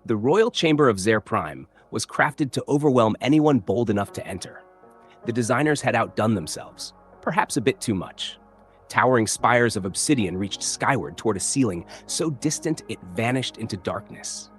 The royal chamber of Zer Prime was crafted to overwhelm anyone bold enough to enter. The designers had outdone themselves, perhaps a bit too much. Towering spires of obsidian reached skyward toward a ceiling so distant it vanished into darkness.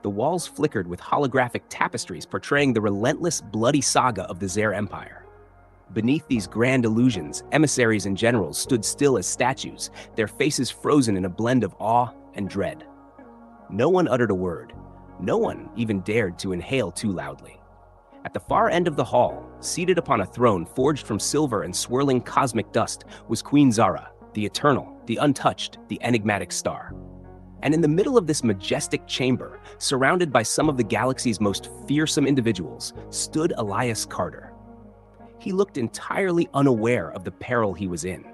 The walls flickered with holographic tapestries portraying the relentless, bloody saga of the Zer Empire. Beneath these grand illusions, emissaries and generals stood still as statues, their faces frozen in a blend of awe and dread. No one uttered a word. No one even dared to inhale too loudly. At the far end of the hall, seated upon a throne forged from silver and swirling cosmic dust, was Queen Zara, the eternal, the untouched, the enigmatic star. And in the middle of this majestic chamber, surrounded by some of the galaxy's most fearsome individuals, stood Elias Carter. He looked entirely unaware of the peril he was in.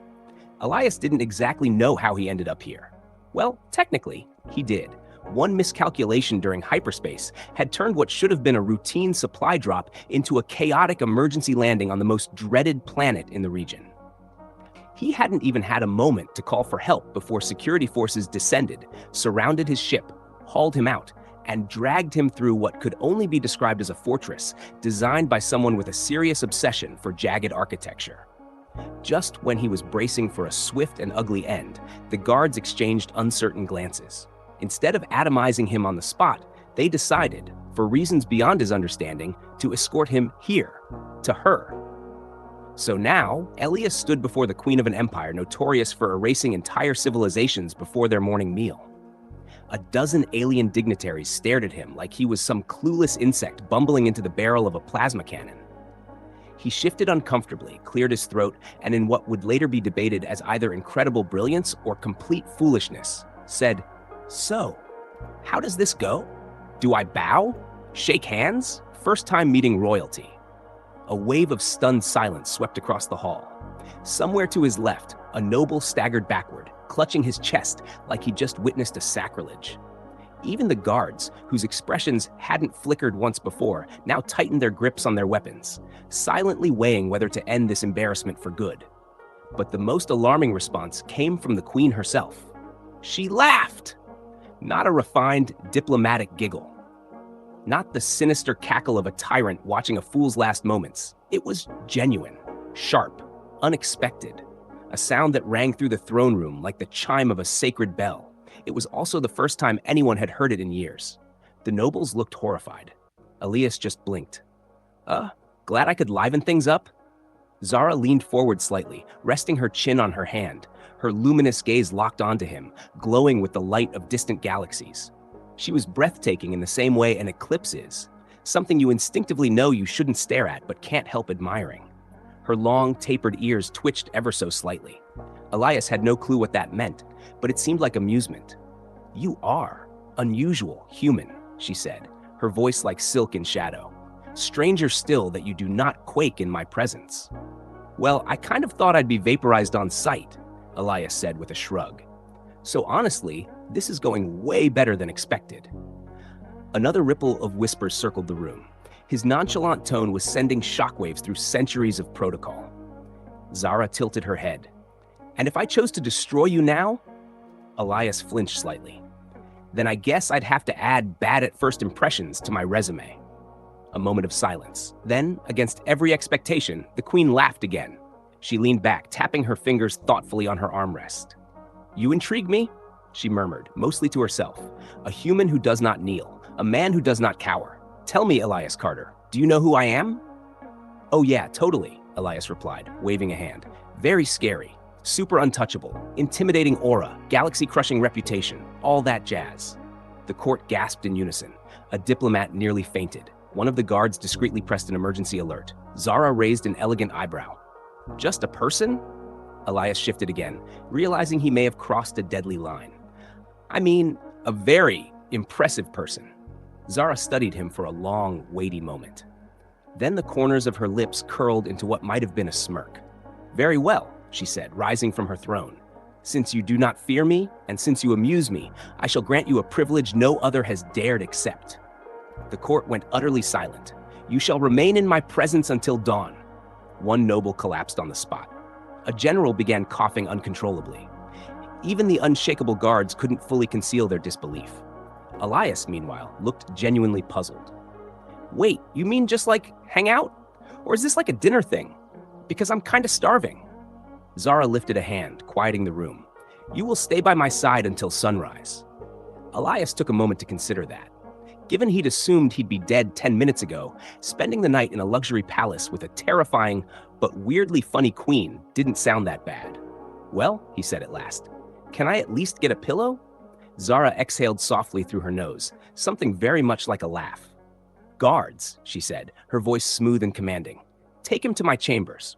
Elias didn't exactly know how he ended up here. Well, technically, he did. One miscalculation during hyperspace had turned what should have been a routine supply drop into a chaotic emergency landing on the most dreaded planet in the region. He hadn't even had a moment to call for help before security forces descended, surrounded his ship, hauled him out, and dragged him through what could only be described as a fortress designed by someone with a serious obsession for jagged architecture. Just when he was bracing for a swift and ugly end, the guards exchanged uncertain glances. Instead of atomizing him on the spot, they decided, for reasons beyond his understanding, to escort him here, to her. So now, Elias stood before the queen of an empire notorious for erasing entire civilizations before their morning meal. A dozen alien dignitaries stared at him like he was some clueless insect bumbling into the barrel of a plasma cannon. He shifted uncomfortably, cleared his throat, and in what would later be debated as either incredible brilliance or complete foolishness, said, "So, how does this go? Do I bow? Shake hands? First time meeting royalty." A wave of stunned silence swept across the hall. Somewhere to his left, a noble staggered backward, clutching his chest like he just witnessed a sacrilege. Even the guards, whose expressions hadn't flickered once before, now tightened their grips on their weapons, silently weighing whether to end this embarrassment for good. But the most alarming response came from the queen herself. She laughed! Not a refined, diplomatic giggle. Not the sinister cackle of a tyrant watching a fool's last moments. It was genuine, sharp, unexpected. A sound that rang through the throne room like the chime of a sacred bell. It was also the first time anyone had heard it in years. The nobles looked horrified. Elias just blinked. Glad I could liven things up? Zara leaned forward slightly, resting her chin on her hand, her luminous gaze locked onto him, glowing with the light of distant galaxies. She was breathtaking in the same way an eclipse is, something you instinctively know you shouldn't stare at but can't help admiring. Her long, tapered ears twitched ever so slightly. Elias had no clue what that meant, but it seemed like amusement. "You are unusual, human," she said, her voice like silk in shadow. "Stranger still that you do not quake in my presence." "Well, I kind of thought I'd be vaporized on sight," Elias said with a shrug. "So honestly, this is going way better than expected." Another ripple of whispers circled the room. His nonchalant tone was sending shockwaves through centuries of protocol. Zara tilted her head. "And if I chose to destroy you now?" Elias flinched slightly. "Then I guess I'd have to add bad at first impressions to my resume." A moment of silence. Then, against every expectation, the queen laughed again. She leaned back, tapping her fingers thoughtfully on her armrest. "You intrigue me," she murmured, mostly to herself. "A human who does not kneel, a man who does not cower. Tell me, Elias Carter, do you know who I am?" "Oh yeah, totally," Elias replied, waving a hand. "Very scary, super untouchable, intimidating aura, galaxy-crushing reputation, all that jazz." The court gasped in unison. A diplomat nearly fainted. One of the guards discreetly pressed an emergency alert. Zara raised an elegant eyebrow. "Just a person?" Elias shifted again, realizing he may have crossed a deadly line. "I mean, a very impressive person." Zara studied him for a long, weighty moment. Then the corners of her lips curled into what might have been a smirk. "Very well," she said, rising from her throne. "Since you do not fear me, and since you amuse me, I shall grant you a privilege no other has dared accept." The court went utterly silent. "You shall remain in my presence until dawn." One noble collapsed on the spot. A general began coughing uncontrollably. Even the unshakable guards couldn't fully conceal their disbelief. Elias, meanwhile, looked genuinely puzzled. Wait, you mean just like hang out? Or is this like a dinner thing? Because I'm kind of starving. Zara lifted a hand, quieting the room. You will stay by my side until sunrise. Elias took a moment to consider that. Given he'd assumed he'd be dead 10 minutes ago, spending the night in a luxury palace with a terrifying but weirdly funny queen didn't sound that bad. Well, he said at last, can I at least get a pillow? Zara exhaled softly through her nose, something very much like a laugh. Guards, she said, her voice smooth and commanding. Take him to my chambers.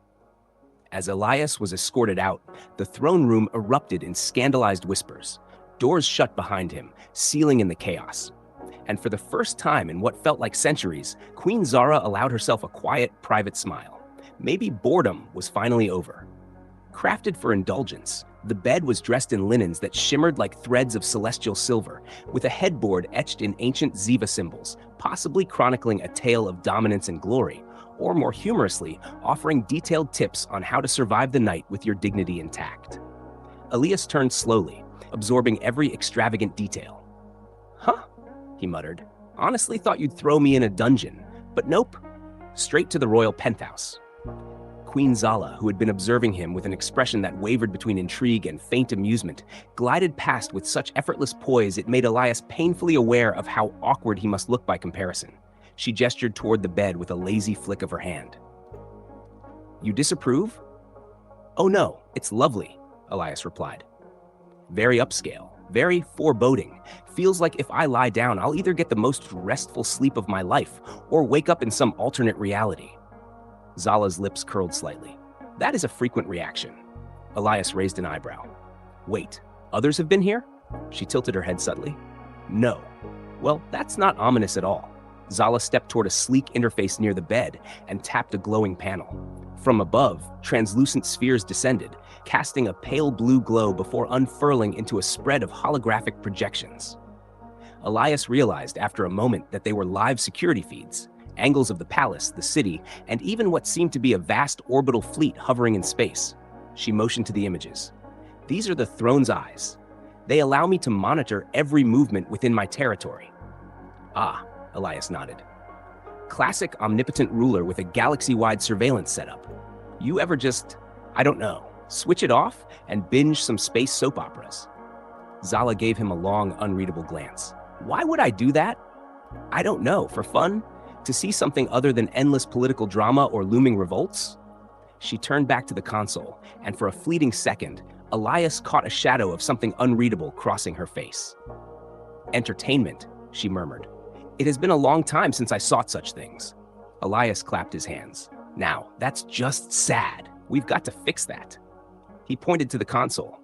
As Elias was escorted out, the throne room erupted in scandalized whispers. Doors shut behind him, sealing in the chaos. And for the first time in what felt like centuries, Queen Zara allowed herself a quiet, private smile. Maybe boredom was finally over. Crafted for indulgence, the bed was dressed in linens that shimmered like threads of celestial silver, with a headboard etched in ancient Ziva symbols, possibly chronicling a tale of dominance and glory, or more humorously, offering detailed tips on how to survive the night with your dignity intact. Elias turned slowly, absorbing every extravagant detail. Huh? He muttered. Honestly thought you'd throw me in a dungeon, but nope. Straight to the royal penthouse. Queen Zala, who had been observing him with an expression that wavered between intrigue and faint amusement, glided past with such effortless poise it made Elias painfully aware of how awkward he must look by comparison. She gestured toward the bed with a lazy flick of her hand. You disapprove? Oh no, it's lovely, Elias replied. Very upscale, very foreboding. Feels like if I lie down, I'll either get the most restful sleep of my life or wake up in some alternate reality. Zala's lips curled slightly. That is a frequent reaction. Elias raised an eyebrow. Wait, others have been here? She tilted her head subtly. No. Well, that's not ominous at all. Zala stepped toward a sleek interface near the bed and tapped a glowing panel. From above, translucent spheres descended, casting a pale blue glow before unfurling into a spread of holographic projections. Elias realized after a moment that they were live security feeds, angles of the palace, the city, and even what seemed to be a vast orbital fleet hovering in space. She motioned to the images. These are the throne's eyes. They allow me to monitor every movement within my territory. Ah, Elias nodded. Classic omnipotent ruler with a galaxy-wide surveillance setup. You ever just, I don't know, switch it off and binge some space soap operas? Zala gave him a long, unreadable glance. Why would I do that? I don't know, for fun? To see something other than endless political drama or looming revolts? She turned back to the console, and for a fleeting second, Elias caught a shadow of something unreadable crossing her face. Entertainment, she murmured. It has been a long time since I sought such things. Elias clapped his hands. Now, that's just sad. We've got to fix that. He pointed to the console.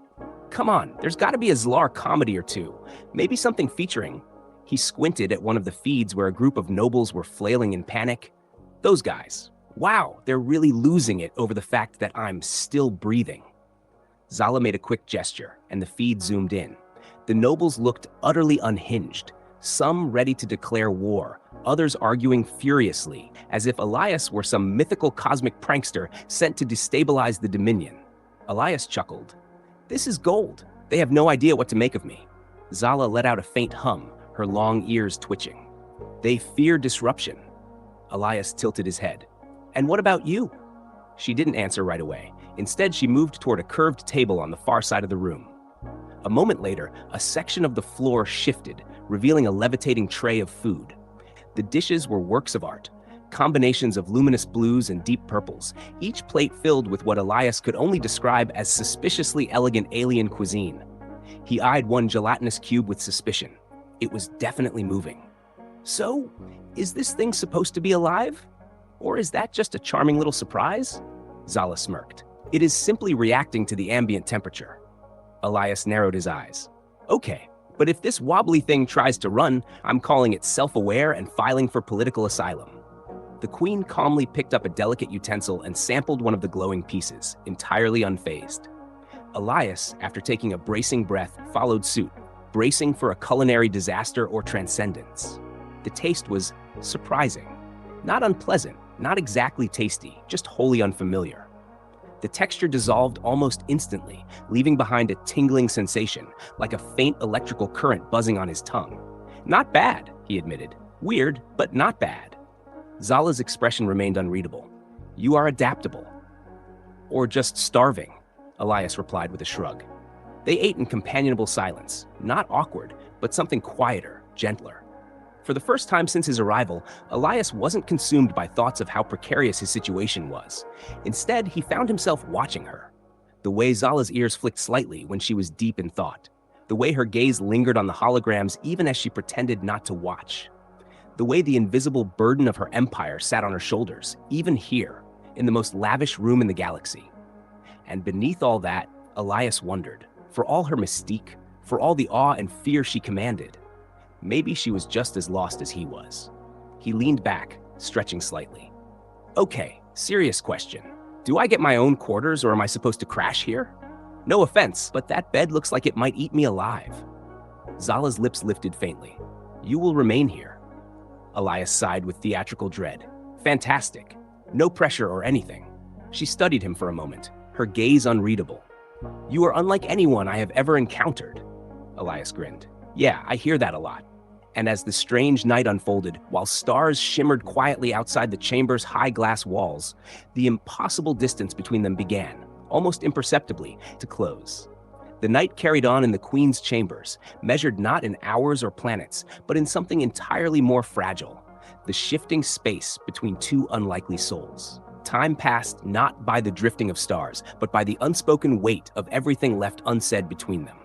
Come on, there's got to be a Zlar comedy or two. Maybe something featuring. He squinted at one of the feeds where a group of nobles were flailing in panic. Those guys. Wow, they're really losing it over the fact that I'm still breathing. Zala made a quick gesture, and the feed zoomed in. The nobles looked utterly unhinged, some ready to declare war, others arguing furiously, as if Elias were some mythical cosmic prankster sent to destabilize the Dominion. Elias chuckled. This is gold. They have no idea what to make of me. Zala let out a faint hum, her long ears twitching. They fear disruption. Elias tilted his head. And what about you? She didn't answer right away. Instead, she moved toward a curved table on the far side of the room. A moment later, a section of the floor shifted, revealing a levitating tray of food. The dishes were works of art, combinations of luminous blues and deep purples, each plate filled with what Elias could only describe as suspiciously elegant alien cuisine. He eyed one gelatinous cube with suspicion. It was definitely moving. So, is this thing supposed to be alive? Or is that just a charming little surprise? Zala smirked. It is simply reacting to the ambient temperature. Elias narrowed his eyes. Okay, but if this wobbly thing tries to run, I'm calling it self-aware and filing for political asylum. The queen calmly picked up a delicate utensil and sampled one of the glowing pieces, entirely unfazed. Elias, after taking a bracing breath, followed suit, bracing for a culinary disaster or transcendence. The taste was surprising. Not unpleasant, not exactly tasty, just wholly unfamiliar. The texture dissolved almost instantly, leaving behind a tingling sensation, like a faint electrical current buzzing on his tongue. Not bad, he admitted. Weird, but not bad. Zala's expression remained unreadable. You are adaptable. Or just starving, Elias replied with a shrug. They ate in companionable silence, not awkward, but something quieter, gentler. For the first time since his arrival, Elias wasn't consumed by thoughts of how precarious his situation was. Instead, he found himself watching her. The way Zala's ears flicked slightly when she was deep in thought. The way her gaze lingered on the holograms even as she pretended not to watch. The way the invisible burden of her empire sat on her shoulders, even here, in the most lavish room in the galaxy. And beneath all that, Elias wondered, for all her mystique, for all the awe and fear she commanded, maybe she was just as lost as he was. He leaned back, stretching slightly. Okay, serious question. Do I get my own quarters or am I supposed to crash here? No offense, but that bed looks like it might eat me alive. Zala's lips lifted faintly. You will remain here. Elias sighed with theatrical dread. Fantastic. No pressure or anything. She studied him for a moment, her gaze unreadable. You are unlike anyone I have ever encountered. Elias grinned. Yeah, I hear that a lot. And as the strange night unfolded, while stars shimmered quietly outside the chamber's high glass walls, the impossible distance between them began, almost imperceptibly, to close. The night carried on in the Queen's chambers, measured not in hours or planets, but in something entirely more fragile, the shifting space between two unlikely souls. Time passed not by the drifting of stars, but by the unspoken weight of everything left unsaid between them.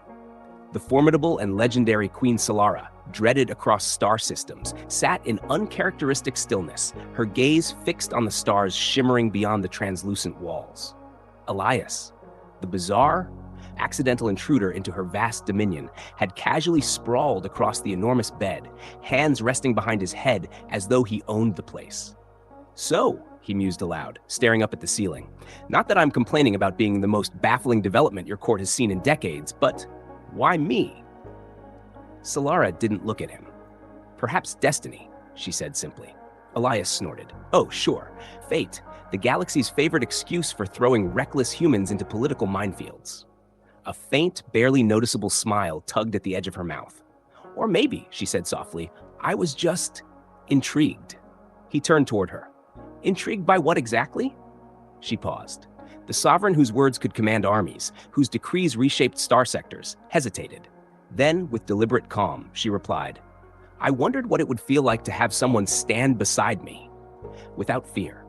The formidable and legendary Queen Solara, dreaded across star systems, sat in uncharacteristic stillness, her gaze fixed on the stars shimmering beyond the translucent walls. Elias, the bizarre, accidental intruder into her vast dominion, had casually sprawled across the enormous bed, hands resting behind his head as though he owned the place. So, he mused aloud, staring up at the ceiling. Not that I'm complaining about being the most baffling development your court has seen in decades, but why me? Solara didn't look at him. Perhaps destiny, she said simply. Elias snorted. Oh, sure. Fate, the galaxy's favorite excuse for throwing reckless humans into political minefields. A faint, barely noticeable smile tugged at the edge of her mouth. Or maybe, she said softly, I was just intrigued. He turned toward her. Intrigued by what exactly? She paused. The sovereign whose words could command armies, whose decrees reshaped star sectors, hesitated. Then, with deliberate calm, she replied, I wondered what it would feel like to have someone stand beside me, without fear.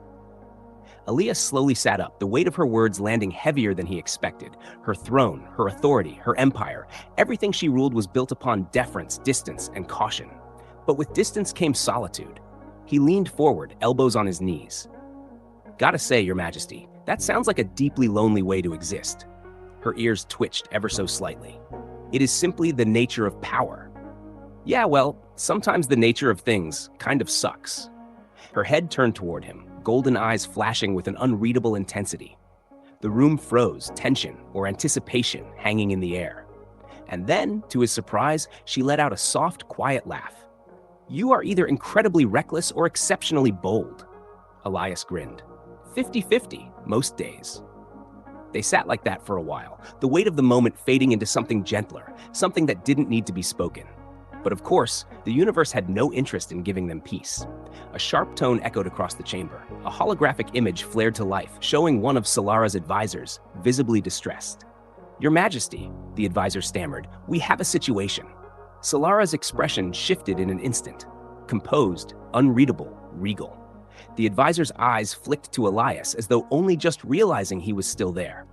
Elias slowly sat up, the weight of her words landing heavier than he expected. Her throne, her authority, her empire, everything she ruled was built upon deference, distance, and caution. But with distance came solitude. He leaned forward, elbows on his knees. Gotta say, Your Majesty, that sounds like a deeply lonely way to exist. Her ears twitched ever so slightly. It is simply the nature of power. Yeah, well, sometimes the nature of things kind of sucks. Her head turned toward him, golden eyes flashing with an unreadable intensity. The room froze, tension or anticipation hanging in the air. And then, to his surprise, she let out a soft, quiet laugh. You are either incredibly reckless or exceptionally bold. Elias grinned. 50-50, most days. They sat like that for a while, the weight of the moment fading into something gentler, something that didn't need to be spoken. But of course, the universe had no interest in giving them peace. A sharp tone echoed across the chamber. A holographic image flared to life, showing one of Solara's advisors, visibly distressed. Your Majesty, the advisor stammered, we have a situation. Solara's expression shifted in an instant. Composed, unreadable, regal. The advisor's eyes flicked to Elias as though only just realizing he was still there.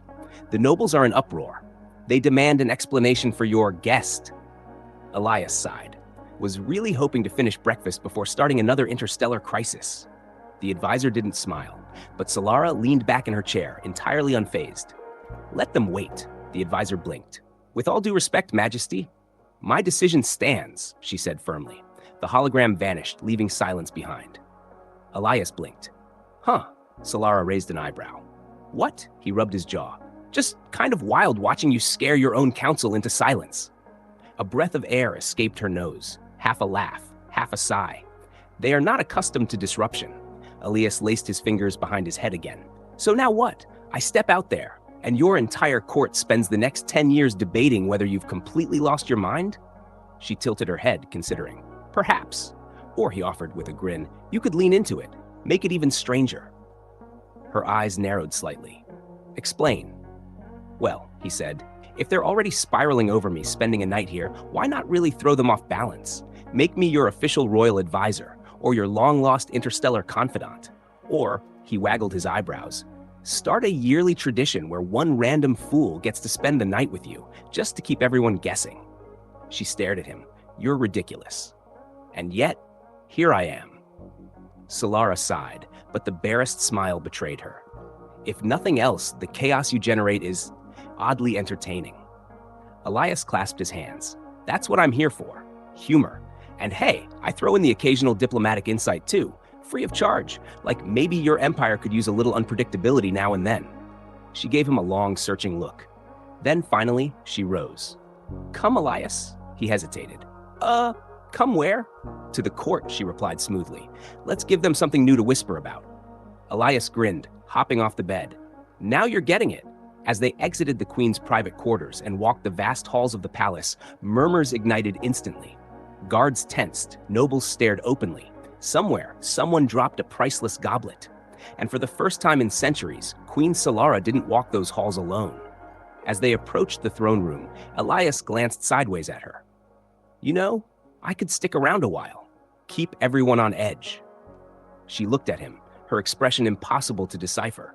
The nobles are in uproar. They demand an explanation for your guest. Elias sighed, was really hoping to finish breakfast before starting another interstellar crisis. The advisor didn't smile, but Solara leaned back in her chair, entirely unfazed. Let them wait, the advisor blinked. With all due respect, Majesty, my decision stands, she said firmly. The hologram vanished, leaving silence behind. Elias blinked. Huh, Solara raised an eyebrow. What? He rubbed his jaw. Just kind of wild watching you scare your own council into silence. A breath of air escaped her nose, half a laugh, half a sigh. They are not accustomed to disruption. Elias laced his fingers behind his head again. So now what? I step out there, and your entire court spends the next 10 years debating whether you've completely lost your mind? She tilted her head, considering. Perhaps. Or, he offered with a grin, you could lean into it, make it even stranger. Her eyes narrowed slightly. Explain. Well, he said, if they're already spiraling over me spending a night here, why not really throw them off balance? Make me your official royal advisor, or your long-lost interstellar confidant. Or, he waggled his eyebrows, start a yearly tradition where one random fool gets to spend the night with you, just to keep everyone guessing. She stared at him. You're ridiculous. And yet, here I am. Solara sighed, but the barest smile betrayed her. If nothing else, the chaos you generate is oddly entertaining. Elias clasped his hands. That's what I'm here for. Humor. And hey, I throw in the occasional diplomatic insight too, free of charge, like maybe your empire could use a little unpredictability now and then. She gave him a long, searching look. Then finally, she rose. Come, Elias. He hesitated. Come where? To the court, she replied smoothly. Let's give them something new to whisper about. Elias grinned, hopping off the bed. Now you're getting it. As they exited the queen's private quarters and walked the vast halls of the palace, murmurs ignited instantly. Guards tensed, nobles stared openly. Somewhere, someone dropped a priceless goblet. And for the first time in centuries, Queen Solara didn't walk those halls alone. As they approached the throne room, Elias glanced sideways at her. You know, I could stick around a while. Keep everyone on edge. She looked at him, her expression impossible to decipher.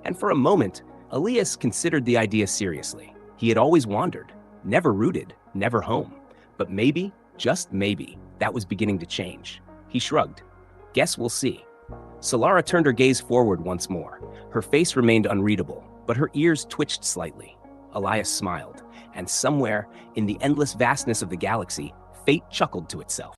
And for a moment, Elias considered the idea seriously. He had always wandered, never rooted, never home. But maybe, just maybe, that was beginning to change. He shrugged. Guess we'll see. Solara turned her gaze forward once more. Her face remained unreadable, but her ears twitched slightly. Elias smiled, and somewhere, in the endless vastness of the galaxy, fate chuckled to itself.